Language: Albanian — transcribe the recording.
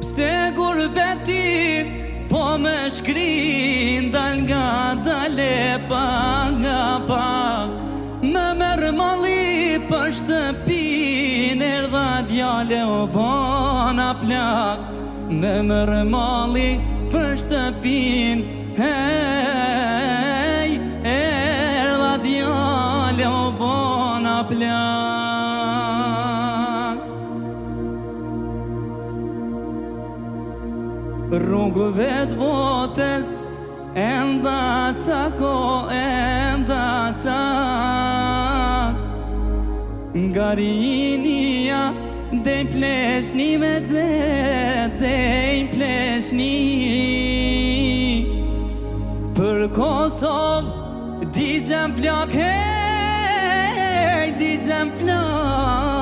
Pse gurbeti po me shkrin dal nga dale pa nga pa. Me merë mali për shtëpin erdha djale o bona plak. Me merë mali për shtëpin hej erdha djale o bona plak. Rrugëve të botës enda ca ko enda ca. Nga rinia dej pleshni me dej pleshni. Për Kosovë digjem plak, hej digjem plak.